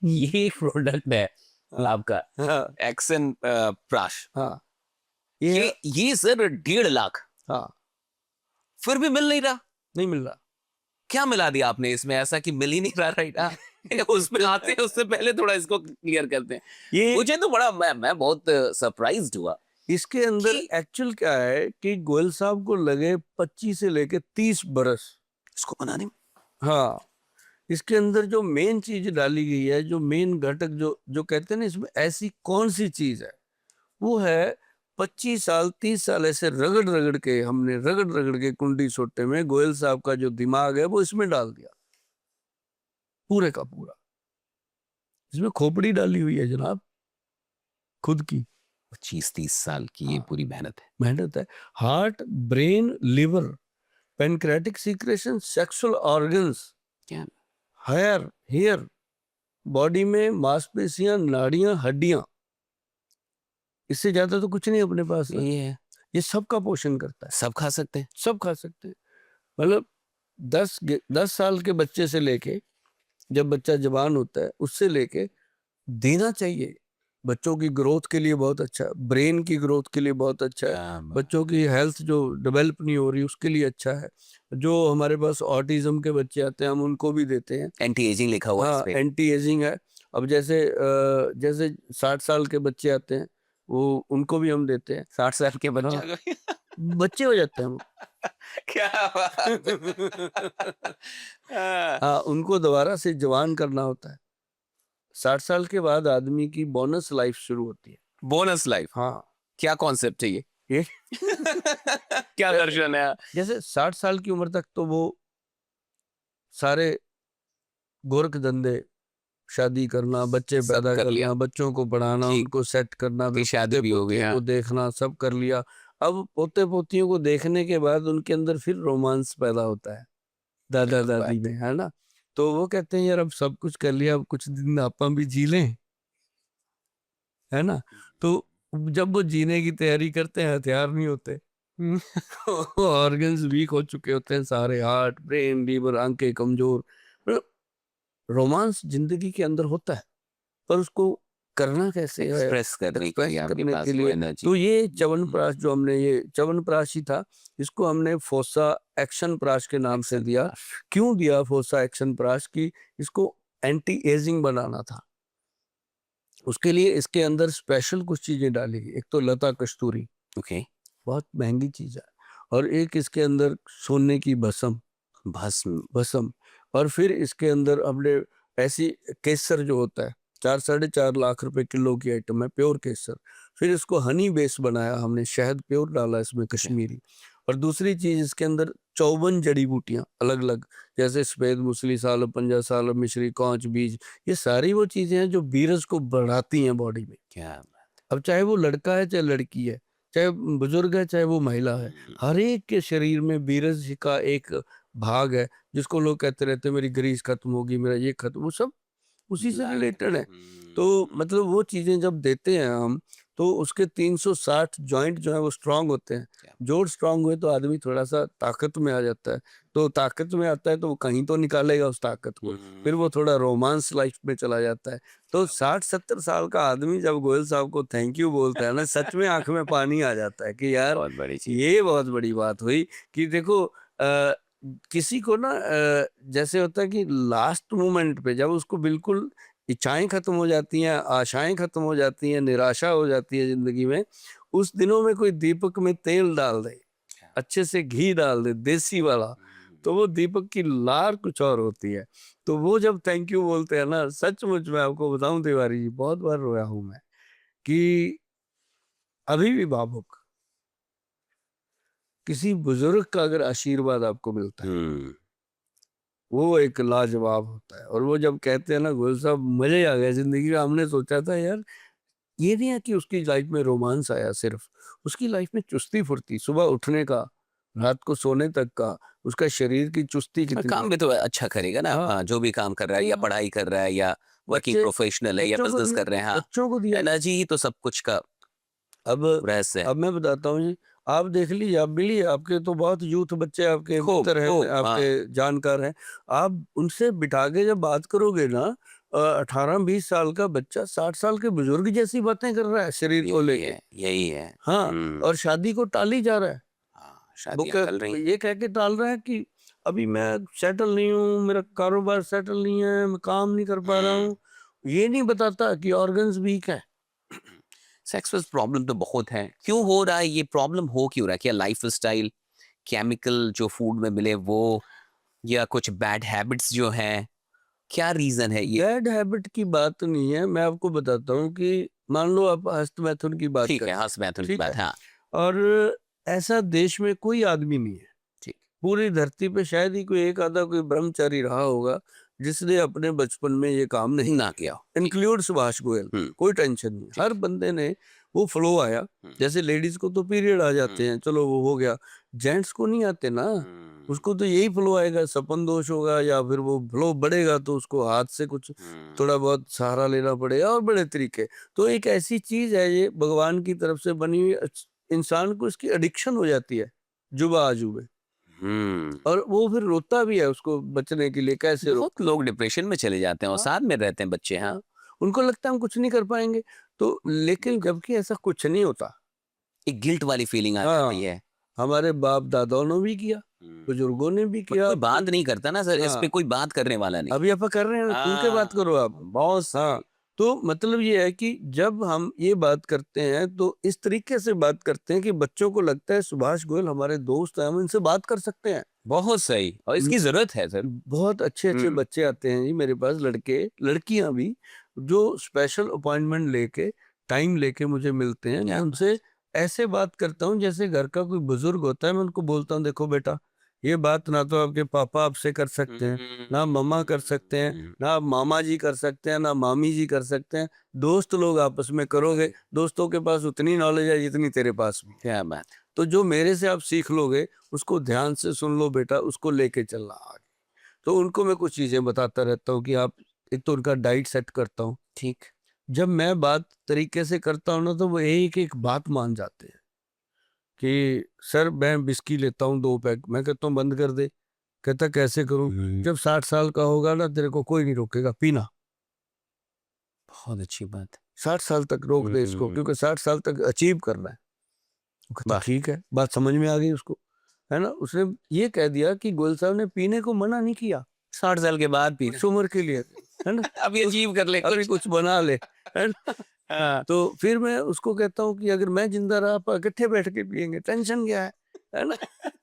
ये प्रोडक्ट है हाँ, आपका हाँ, एक्सन प्राश। हाँ, ये सर 1.5 लाख, हाँ, फिर भी मिल नहीं रहा। नहीं मिल रहा। क्या मिला दिया आपने इसमें ऐसा कि मिल ही नहीं रहा, राइट? उसमें आते हैं, उससे पहले थोड़ा इसको क्लियर करते हैं। ये मुझे तो बड़ा, मैं बहुत सरप्राइज्ड हुआ इसके अंदर कि एक्चुअल क्या है कि गोयल साहब को लगे 25 से लेके 30 बरस। इसको बनाने में। हाँ, इसके अंदर जो मेन चीज डाली गई है, जो मेन घटक, जो जो कहते हैं ना, इसमें ऐसी कौन सी चीज है, वो है 25 साल 30 साल ऐसे रगड़ रगड़ के, हमने रगड़ रगड़ के कुंडी सोटे में गोयल साहब का जो दिमाग है वो इसमें डाल दिया, पूरे का पूरा। इसमें खोपड़ी डाली हुई है जनाब, खुद की। 25-30 साल की ये हाँ, पूरी मेहनत है। मेहनत है। Heart, brain, liver, pancreatic secretion, sexual organs, क्या? हेयर, बॉडी में मांसपेशियां, नाड़ियां, हड्डियां, इससे ज्यादा तो कुछ नहीं अपने पास है। ये है, ये सब का पोषण करता है, सब खा सकते हैं। सब खा सकते हैं। मतलब 10 साल के बच्चे से लेके, जब बच्चा जवान होता है उससे लेके देना चाहिए। बच्चों की ग्रोथ के लिए बहुत अच्छा है, ब्रेन की ग्रोथ के लिए बहुत अच्छा है, क्या बात। बच्चों की हेल्थ जो डेवलप नहीं हो रही उसके लिए अच्छा है। जो हमारे पास ऑटिज्म के बच्चे आते हैं हम उनको भी देते हैं। एंटी एजिंग लिखा हुआ है इस हाँ, पे। एंटी एजिंग है। अब जैसे 60 साल के बच्चे आते हैं, वो उनको भी हम देते हैं। 60 साल के बच्चा हाँ, को। बच्चे हो जाते हैं वो। क्या बात। हाँ, हाँ, उनको दोबारा से जवान करना होता है। 60 साल के बाद आदमी की बोनस लाइफ शुरू होती है। Bonus life. हाँ, क्या कॉन्सेप्ट है ये? ये क्या दर्शन है? जैसे 60 साल की उम्र तक तो वो सारे गोरख धंधे, शादी करना, बच्चे सब पैदा कर लिया। करना, बच्चों को पढ़ाना, ठीक, उनको सेट करना, फिर की शादी पोते भी हो गई। पोतियों हाँ, को देखना, सब कर लिया। अब पोते पोतियों को देखने के बाद उनके अंदर फिर रोमांस पैदा होता है, दादा क्या दादी बात में, है ना। तो वो कहते हैं यार अब सब कुछ कर लिया, अब कुछ दिन आपा भी जी लें, है ना। तो जब वो जीने की तैयारी करते हैं, हथियार नहीं होते। है। ऑर्गन्स वीक हो चुके होते हैं सारे, हार्ट, ब्रेन, लीवर, आंखें कमजोर। रोमांस जिंदगी के अंदर होता है, पर उसको करना कैसे है, एक्सप्रेस करने के एक्सप्रेस लिए आपके करने के पास वो लिए। एनर्जी। तो ये च्यवनप्राश जो हमने, ये च्यवनप्राश ही था, इसको हमने फोसा एक्शन प्राश के नाम से दिया। क्यों दिया फोसा एक्शन प्राश की? इसको एंटी एजिंग बनाना था। उसके लिए इसके अंदर स्पेशल कुछ चीजें डाली गई। एक तो लता कस्तूरी, ओके। बहुत महंगी चीज है, और एक इसके अंदर सोने की भस्म, भस्म। भस्म। और फिर इसके अंदर हमने ऐसी केसर जो होता है, 4-4.5 लाख रुपए किलो की आइटम है, प्योर केसर। फिर इसको हनी बेस बनाया हमने, शहद प्योर डाला इसमें, कश्मीरी। और दूसरी चीज इसके अंदर 54 जड़ी बूटियां अलग अलग, जैसे सफेद मूसली, सालब, पंजा सालब, मिश्री, कौच, बीज, ये सारी वो चीजें हैं जो बीरज को बढ़ाती हैं बॉडी में। क्या? अब चाहे वो लड़का है चाहे लड़की है, चाहे बुजुर्ग है चाहे वो महिला है, हर एक के शरीर में बीरज का एक भाग है, जिसको लोग कहते रहते हैं मेरी ग्रीस खत्म होगी, मेरा ये खत्म, वो सब उसी से रिलेटेड है। तो मतलब वो चीजें जब देते हैं हम, तो उसके 360 जॉइंट जो है वो स्ट्रांग होते हैं। जोड़ स्ट्रांग हुए तो आदमी थोड़ा सा ताकत में आ जाता है। तो ताकत में आता है तो वो कहीं तो निकालेगा उस ताकत को, फिर वो थोड़ा रोमांस लाइफ में चला जाता है। तो 60-70 साल का आदमी जब गोयल साहब को थैंक यू बोलता है ना, सच में आंख में पानी आ जाता है कि यार बहुत बड़ी चीज। ये बहुत बड़ी बात हुई। कि देखो किसी को ना जैसे होता है कि लास्ट मोमेंट पे जब उसको बिल्कुल इच्छाएं खत्म हो जाती हैं, आशाएं खत्म हो जाती हैं, निराशा हो जाती है जिंदगी में, उस दिनों में कोई दीपक में तेल डाल दे, अच्छे से घी डाल दे देसी वाला, तो वो दीपक की लार कुछ और होती है। तो वो जब थैंक यू बोलते हैं ना, सचमुच मैं आपको बताऊं तिवारी जी, बहुत बार रोया हूं मैं, कि अभी भी भावुक, किसी बुजुर्ग का अगर आशीर्वाद आपको मिलता है, वो एक लाजवाब होता है। और वो जब कहते हैं ना गोयल साहब मजे आ गए जिंदगी में, हमने सोचा था यार ये नहीं है कि उसकी लाइफ में रोमांस आया, सिर्फ उसकी लाइफ में चुस्ती फुर्ती, सुबह उठने का, रात को सोने तक का, उसका शरीर की चुस्ती कितनी काम है। भी तो अच्छा करेगा ना। हाँ, हाँ, जो भी काम कर रहा है या हाँ, पढ़ाई कर रहा है या वर्किंग बच्चे, प्रोफेशनल है या बच्चों को बिजनेस दिया, कर रहे हैं। हाँ, बच्चों को दिया। एनर्जी ही तो सब कुछ का अब रहस्य है। अब मैं बताता हूँ जी, आप देख लीजिए, आप मिलिए, आपके तो बहुत यूथ बच्चे आपके खूब मित्र हैं, खूब। हाँ, आपके जानकार हैं, आप उनसे बिठा के जब बात करोगे ना, 18-20 साल का बच्चा 60 साल के बुजुर्ग जैसी बातें कर रहा है शरीर को लेके। यही है। हाँ, और शादी को टाली जा रहा है। हाँ, वो शादियां चल रही ये कह के टाल रहा है कि अभी मैं सेटल नहीं हूँ, मेरा कारोबार सेटल नहीं है, मैं काम नहीं कर पा रहा हूँ। ये नहीं बताता कि ऑर्गन्स वीक है। सेक्स में प्रॉब्लम तो बहुत है। क्यों हो रहा है ये प्रॉब्लम? हो क्यों रहा है? क्या लाइफ स्टाइल, केमिकल जो फूड में मिले वो, या कुछ बैड हैबिट्स जो हैं? क्या रीजन है ये? बैड हैबिट की बात नहीं है, मैं आपको बताता हूँ कि मान लो आप हस्तमैथुन की बात ठीक है, करें, हाँ, मैथुन की ठीक बात, है, हाँ, और ऐसा देश में कोई आदमी नहीं है, ठीक। पूरी धरती पे शायद ही कोई एक आधा कोई ब्रह्मचारी रहा होगा जिसने अपने बचपन में ये काम नहीं ना किया हो। ठीक। इंक्लूड सुभाष गोयल। कोई टेंशन नहीं, ठीक। हर बंदे ने वो फ्लो आया। जैसे लेडीज को तो पीरियड आ जाते हैं, चलो वो हो गया, जेंट्स को नहीं आते ना, उसको तो यही फ्लो आएगा, सपन दोष होगा या फिर वो फ्लो बढ़ेगा तो उसको हाथ से कुछ थोड़ा बहुत सहारा लेना पड़ेगा और बड़े तरीके। तो एक ऐसी चीज है ये भगवान की तरफ से बनी हुई, इंसान को इसकी एडिक्शन हो जाती है जुबा अजूबे, और वो फिर रोता भी है उसको बचने के लिए, कैसे बहुत लोग डिप्रेशन में चले जाते हैं और हाँ। साथ में रहते हैं बच्चे। हाँ, हाँ, उनको लगता है हम कुछ नहीं कर पाएंगे, तो लेकिन जबकि ऐसा कुछ नहीं होता। एक गिल्ट वाली फीलिंग आ हाँ, जाती है। हमारे बाप दादाओं ने भी किया, बुजुर्गों ने भी बट किया। कोई बात नहीं करता ना सर, इस पे हाँ, कोई बात करने वाला नहीं। अभी आप कर रहे हैं, खुल के बात करो आप। बहुत हाँ, सही। तो मतलब ये है कि जब हम ये बात करते हैं तो इस तरीके से बात करते हैं कि बच्चों को लगता है सुभाष गोयल हमारे दोस्त हैं, हम इनसे बात कर सकते हैं। बहुत सही, और इसकी जरूरत है सर। बहुत अच्छे अच्छे बच्चे आते हैं जी मेरे पास, लड़के लड़कियां भी, जो स्पेशल अपॉइंटमेंट लेके टाइम लेके मुझे मिलते हैं। मैं उनसे ऐसे बात करता हूँ जैसे घर का कोई बुजुर्ग होता है। मैं उनको बोलता हूँ, देखो बेटा, ये बात ना तो आपके पापा आपसे कर सकते हैं, ना मम्मा कर सकते हैं, ना आप मामा जी कर सकते हैं, ना मामी जी कर सकते हैं। दोस्त लोग आपस में करोगे, दोस्तों के पास उतनी नॉलेज है जितनी तेरे पास भी। क्या बात। तो जो मेरे से आप सीख लोगे उसको ध्यान से सुन लो बेटा, उसको लेके चलना आगे। तो उनको मैं कुछ चीजें बताता रहता हूँ कि आप, एक तो उनका डाइट सेट करता हूँ। ठीक। जब मैं बात तरीके से करता हूँ ना तो वो एक एक बात मान जाते हैं कि सर मैं विस्की लेता हूँ 2 पैक, मैं कहता हूँ बंद कर दे। कहता कैसे करूँ? जब 60 साल का होगा ना तेरे को कोई नहीं रोकेगा, पीना। बहुत अच्छी बात है। 60 साल तक रोक दे इसको, क्योंकि 60 साल तक अचीव करना है। वो कहता वाह। ठीक है, बात समझ में आ गई उसको, है ना। उसने ये कह दिया कि गोयल साहब ने पीने को मना नहीं किया 60 साल के बाद भी इस उम्र के लिए, है ना। अभी अचीव कर ले अभी कुछ बना ले, है ना। हाँ। तो फिर मैं उसको कहता हूँ कि अगर मैं जिंदा रहा आप इकट्ठे बैठ के पियेंगे, टेंशन क्या है ना।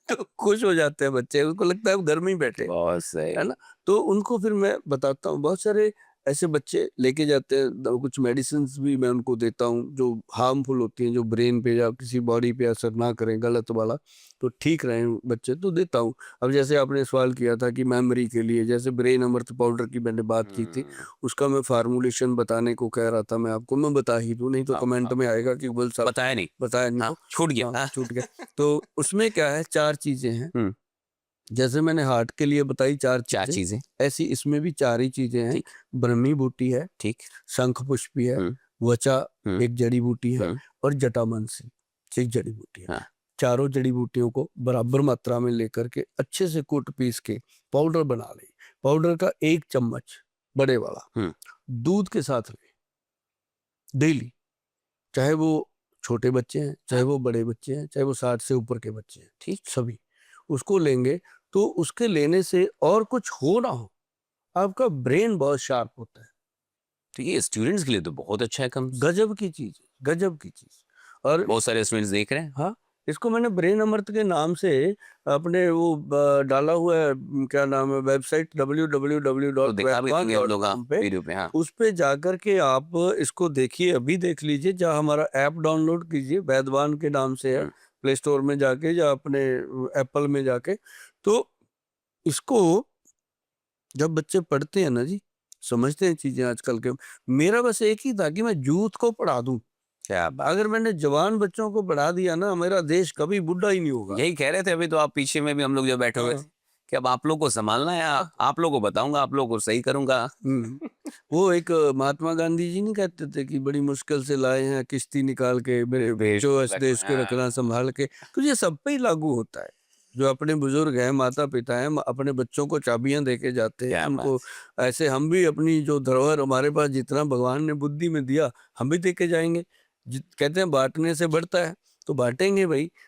तो खुश हो जाते हैं बच्चे, उनको लगता है वो घर में ही बैठे, बहुत सही। है ना। तो उनको फिर मैं बताता हूँ, बहुत सारे ऐसे बच्चे लेके जाते हैं, कुछ मेडिसिन भी मैं उनको देता हूँ जो हार्मफुल होती हैं, जो ब्रेन पे या किसी बॉडी पे असर ना करें, गलत वाला, तो ठीक रहे बच्चे, तो देता हूँ। अब जैसे आपने सवाल किया था कि मेमोरी के लिए, जैसे ब्रेन अमृत पाउडर की मैंने बात की थी, उसका मैं फार्मूलेशन बताने को कह रहा था, मैं आपको मैं बता ही दूं, नहीं तो कमेंट में आएगा कि बोल साहब बताया नहीं। बताया नहीं। हाँ, तो छूट गया। हाँ, हाँ। छूट गया। तो उसमें क्या है, 4 चीजें हैं। जैसे मैंने हार्ट के लिए बताई 4 4 चीजें, चीजें। ऐसी इसमें भी 4 ही चीजें हैं। ठीक। ब्रह्मी बूटी है, ठीक। शंख पुष्पी है, वचा एक जड़ी बूटी है, और जटामांसी एक जड़ी बूटी है। हाँ। चारों जड़ी बूटियों को बराबर मात्रा में लेकर के अच्छे से कूट पीस के पाउडर बना ले। पाउडर का 1 चम्मच बड़े वाला दूध के साथ ले डेली, चाहे वो छोटे बच्चे हैं, चाहे वो बड़े बच्चे हैं, चाहे वो 60 से ऊपर के बच्चे हैं, ठीक, सभी उसको लेंगे। तो उसके लेने से और कुछ हो ना हो, आपका ब्रेन बहुत शार्प होता है। तो ये स्टूडेंट्स के लिए तो बहुत अच्छा है। कम गजब की चीज, गजब की चीज। और बहुत सारे स्टूडेंट्स देख रहे हैं। हाँ, इसको मैंने ब्रेन अमृत के नाम से अपने वो डाला हुआ है, क्या नाम है, वेबसाइट तो दिखा भी देंगे हम लोग, हाँ, www.वैद्वान.com पे। वीडियो पे। हाँ। उस पे जाकर के आप इसको देखिए, अभी देख लीजिए, जहाँ हमारा ऐप डाउनलोड कीजिए, वैद्वान के नाम से है, प्ले स्टोर में जाके या अपने एप्पल में जाके। तो इसको जब बच्चे पढ़ते हैं ना जी, समझते हैं चीजें आजकल के। मेरा बस एक ही था कि मैं यूथ को पढ़ा दूं। क्या बात। अगर मैंने जवान बच्चों को बढ़ा दिया ना, मेरा देश कभी बुढ़ा ही नहीं होगा। यही कह रहे थे अभी तो आप पीछे में भी, हम लोग जो बैठे हुए थे, कि अब आप लोग को संभालना है, आप लोग को बताऊंगा, आप लोग को सही करूंगा। वो एक महात्मा गांधी जी नहीं कहते थे कि बड़ी मुश्किल से लाए हैं किश्ती निकाल के, मेरे देश जो इस रखना, देश के रखना संभाल के। तो ये सब पे ही लागू होता है। जो अपने बुजुर्ग हैं, माता-पिता हैं, अपने बच्चों को चाबियाँ दे के जाते हैं क्या कि बात उनको ऐसे हम भी अपनी जो धरोहर हमारे पास जितना भगवान ने बुद्धि में दिया, हम भी दे के जाएँगे। जित कहते हैं बाँटने से बढ़ता है, तो बाँटेंगे भई।